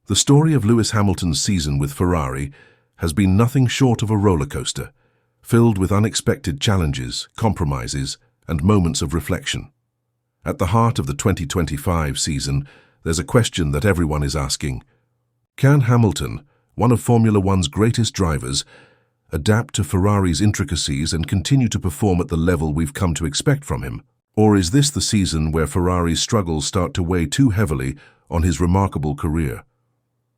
The story of Lewis Hamilton's season with Ferrari has been nothing short of a roller coaster, filled with unexpected challenges, compromises, and moments of reflection. At the heart of the 2025 season, there's a question that everyone is asking. Can Hamilton, one of Formula One's greatest drivers, adapt to Ferrari's intricacies and continue to perform at the level we've come to expect from him? Or is this the season where Ferrari's struggles start to weigh too heavily on his remarkable career?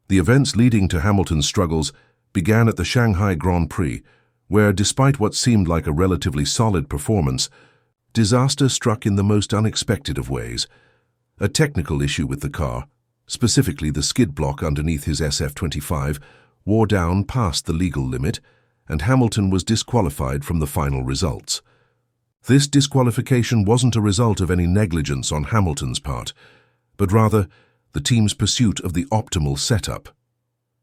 The events leading to Hamilton's struggles began at the Shanghai Grand Prix, where, despite what seemed like a relatively solid performance, disaster struck in the most unexpected of ways. A technical issue with the car, specifically the skid block underneath his SF25, wore down past the legal limit, and Hamilton was disqualified from the final results. This disqualification wasn't a result of any negligence on Hamilton's part, but rather the team's pursuit of the optimal setup.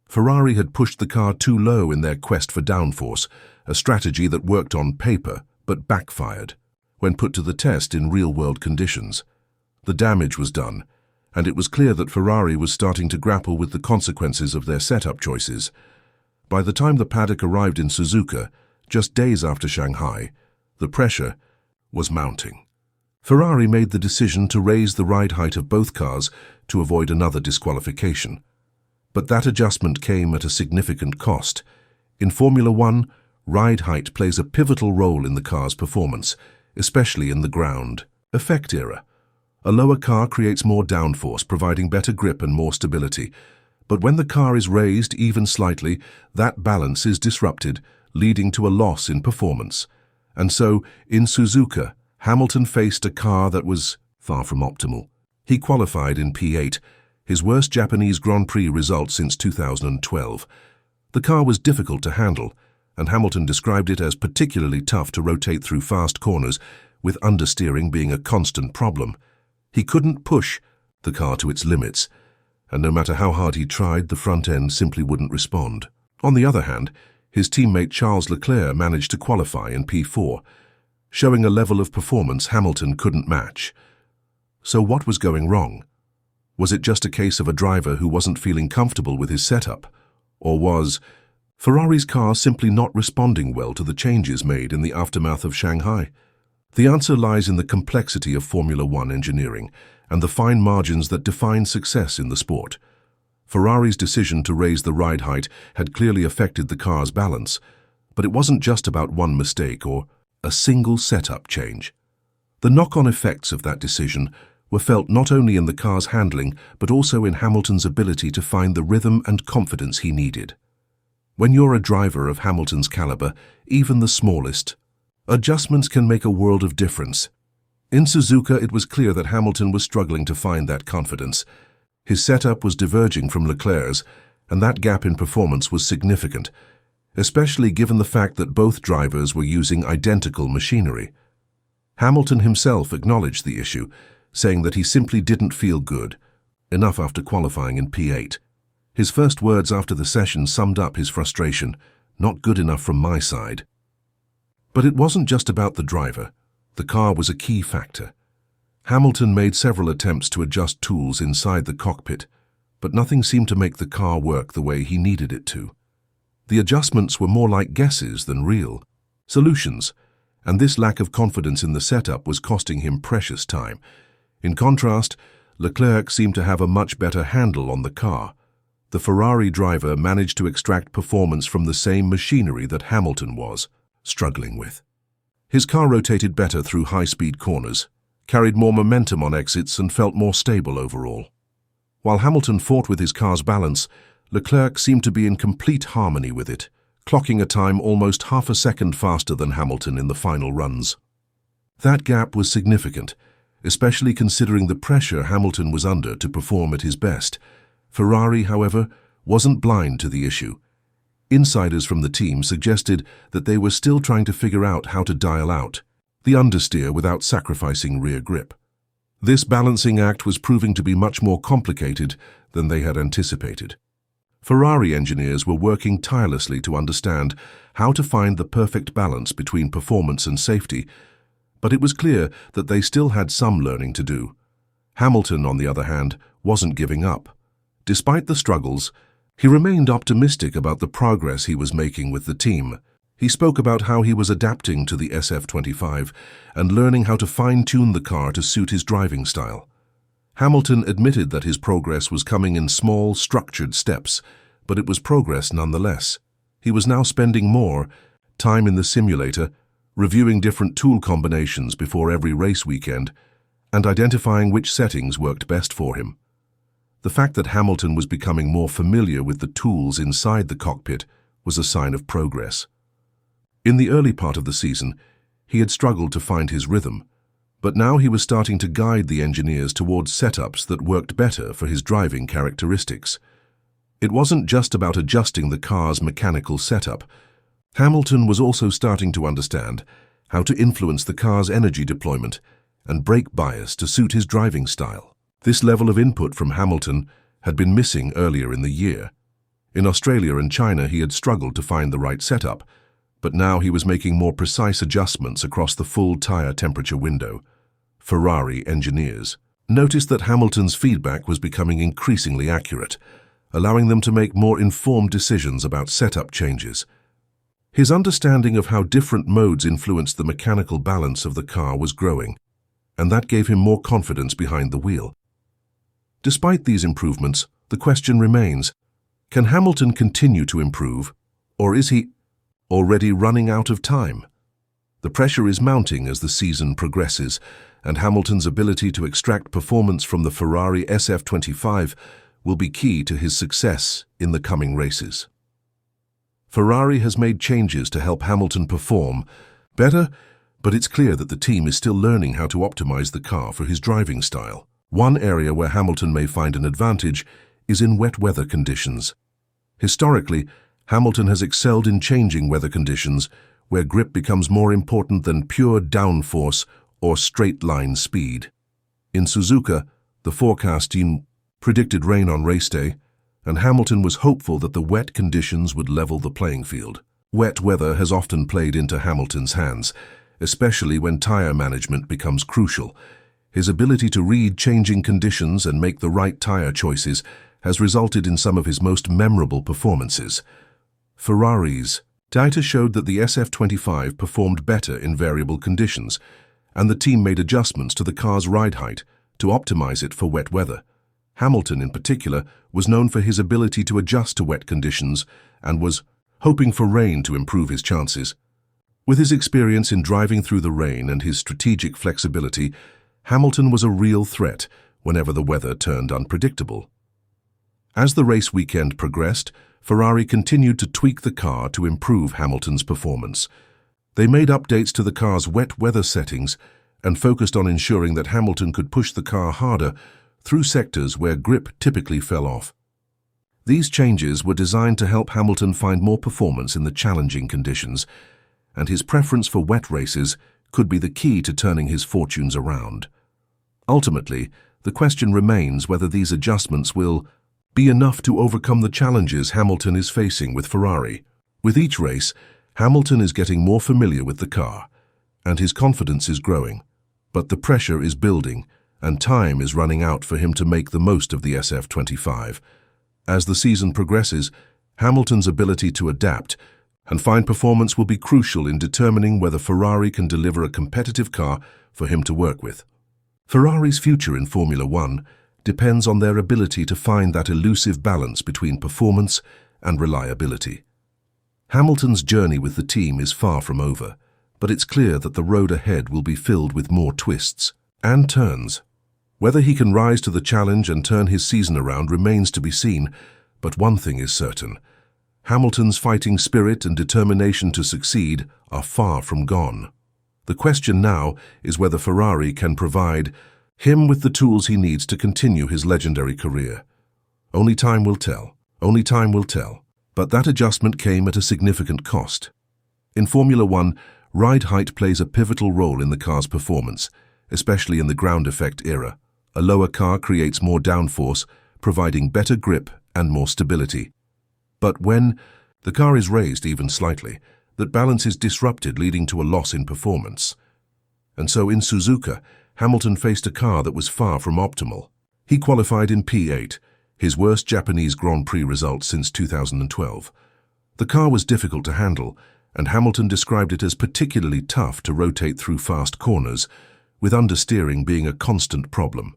Ferrari had pushed the car too low in their quest for downforce, a strategy that worked on paper but backfired when put to the test in real-world conditions. The damage was done, and it was clear that Ferrari was starting to grapple with the consequences of their setup choices. By the time the paddock arrived in Suzuka, just days after Shanghai, the pressure was mounting. Ferrari made the decision to raise the ride height of both cars to avoid another disqualification. But that adjustment came at a significant cost. In Formula One, ride height plays a pivotal role in the car's performance, especially in the ground effect era. A lower car creates more downforce, providing better grip and more stability. But when the car is raised even slightly, that balance is disrupted, leading to a loss in performance. And so, in Suzuka, Hamilton faced a car that was far from optimal. He qualified in P8, his worst Japanese Grand Prix result since 2012. The car was difficult to handle, and Hamilton described it as particularly tough to rotate through fast corners, with understeering being a constant problem. He couldn't push the car to its limits, and no matter how hard he tried, the front end simply wouldn't respond. On the other hand, his teammate Charles Leclerc managed to qualify in P4, showing a level of performance Hamilton couldn't match. So what was going wrong? Was it just a case of a driver who wasn't feeling comfortable with his setup? Or was Ferrari's car simply not responding well to the changes made in the aftermath of Shanghai? The answer lies in the complexity of Formula One engineering and the fine margins that define success in the sport. Ferrari's decision to raise the ride height had clearly affected the car's balance, but it wasn't just about one mistake or a single setup change. The knock-on effects of that decision were felt not only in the car's handling, but also in Hamilton's ability to find the rhythm and confidence he needed. When you're a driver of Hamilton's caliber, even the smallest adjustments can make a world of difference. In Suzuka, it was clear that Hamilton was struggling to find that confidence. His setup was diverging from Leclerc's, and that gap in performance was significant, especially given the fact that both drivers were using identical machinery. Hamilton himself acknowledged the issue, saying that he simply didn't feel good enough after qualifying in P8. His first words after the session summed up his frustration: "Not good enough from my side." But it wasn't just about the driver. The car was a key factor. Hamilton made several attempts to adjust tools inside the cockpit, but nothing seemed to make the car work the way he needed it to. The adjustments were more like guesses than real solutions, and this lack of confidence in the setup was costing him precious time. In contrast, Leclerc seemed to have a much better handle on the car. The Ferrari driver managed to extract performance from the same machinery that Hamilton was struggling with. His car rotated better through high-speed corners, carried more momentum on exits, and felt more stable overall. While Hamilton fought with his car's balance, Leclerc seemed to be in complete harmony with it, clocking a time almost half a second faster than Hamilton in the final runs. That gap was significant, especially considering the pressure Hamilton was under to perform at his best. Ferrari, however, wasn't blind to the issue. Insiders from the team suggested that they were still trying to figure out how to dial out the understeer without sacrificing rear grip. This balancing act was proving to be much more complicated than they had anticipated. Ferrari engineers were working tirelessly to understand how to find the perfect balance between performance and safety, but it was clear that they still had some learning to do. Hamilton, on the other hand, wasn't giving up. Despite the struggles, he remained optimistic about the progress he was making with the team. He spoke about how he was adapting to the SF25 and learning how to fine-tune the car to suit his driving style. Hamilton admitted that his progress was coming in small, structured steps, but it was progress nonetheless. He was now spending more time in the simulator, reviewing different tool combinations before every race weekend, and identifying which settings worked best for him. The fact that Hamilton was becoming more familiar with the tools inside the cockpit was a sign of progress. In the early part of the season, he had struggled to find his rhythm, but now he was starting to guide the engineers towards setups that worked better for his driving characteristics. It wasn't just about adjusting the car's mechanical setup. Hamilton was also starting to understand how to influence the car's energy deployment and brake bias to suit his driving style. This level of input from Hamilton had been missing earlier in the year. In Australia and China, he had struggled to find the right setup, but now he was making more precise adjustments across the full tire temperature window. Ferrari engineers noticed that Hamilton's feedback was becoming increasingly accurate, allowing them to make more informed decisions about setup changes. His understanding of how different modes influenced the mechanical balance of the car was growing, and that gave him more confidence behind the wheel. Despite these improvements, the question remains, can Hamilton continue to improve, or is he already running out of time? The pressure is mounting as the season progresses, and Hamilton's ability to extract performance from the Ferrari SF25 will be key to his success in the coming races. Ferrari has made changes to help Hamilton perform better, but it's clear that the team is still learning how to optimize the car for his driving style. One area where Hamilton may find an advantage is in wet weather conditions. Historically, Hamilton has excelled in changing weather conditions, where grip becomes more important than pure downforce or straight-line speed. In Suzuka, the forecast team predicted rain on race day, and Hamilton was hopeful that the wet conditions would level the playing field. Wet weather has often played into Hamilton's hands, especially when tire management becomes crucial. His ability to read changing conditions and make the right tire choices has resulted in some of his most memorable performances. Ferrari's data showed that the SF25 performed better in variable conditions, and the team made adjustments to the car's ride height to optimize it for wet weather. Hamilton, in particular, was known for his ability to adjust to wet conditions and was hoping for rain to improve his chances. With his experience in driving through the rain and his strategic flexibility, Hamilton was a real threat whenever the weather turned unpredictable. As the race weekend progressed, Ferrari continued to tweak the car to improve Hamilton's performance. They made updates to the car's wet weather settings and focused on ensuring that Hamilton could push the car harder through sectors where grip typically fell off. These changes were designed to help Hamilton find more performance in the challenging conditions, and his preference for wet races could be the key to turning his fortunes around. Ultimately, the question remains whether these adjustments will be enough to overcome the challenges Hamilton is facing with Ferrari. With each race, Hamilton is getting more familiar with the car, and his confidence is growing. But the pressure is building, and time is running out for him to make the most of the SF25. As the season progresses, Hamilton's ability to adapt and find performance will be crucial in determining whether Ferrari can deliver a competitive car for him to work with. Ferrari's future in Formula One depends on their ability to find that elusive balance between performance and reliability. Hamilton's journey with the team is far from over, but it's clear that the road ahead will be filled with more twists and turns. Whether he can rise to the challenge and turn his season around remains to be seen, but one thing is certain: Hamilton's fighting spirit and determination to succeed are far from gone. The question now is whether Ferrari can provide him with the tools he needs to continue his legendary career. Only time will tell. Only time will tell. But that adjustment came at a significant cost. In Formula One, ride height plays a pivotal role in the car's performance, especially in the ground effect era. A lower car creates more downforce, providing better grip and more stability. But when the car is raised even slightly, that balance is disrupted, leading to a loss in performance. And so in Suzuka, Hamilton faced a car that was far from optimal. He qualified in P8, his worst Japanese Grand Prix result since 2012. The car was difficult to handle, and Hamilton described it as particularly tough to rotate through fast corners, with understeering being a constant problem.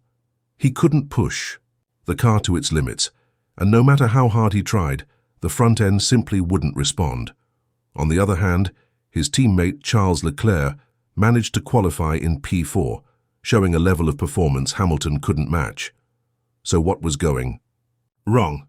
He couldn't push the car to its limits, and no matter how hard he tried, the front end simply wouldn't respond. On the other hand, his teammate Charles Leclerc managed to qualify in P4, showing a level of performance Hamilton couldn't match. So what was going wrong?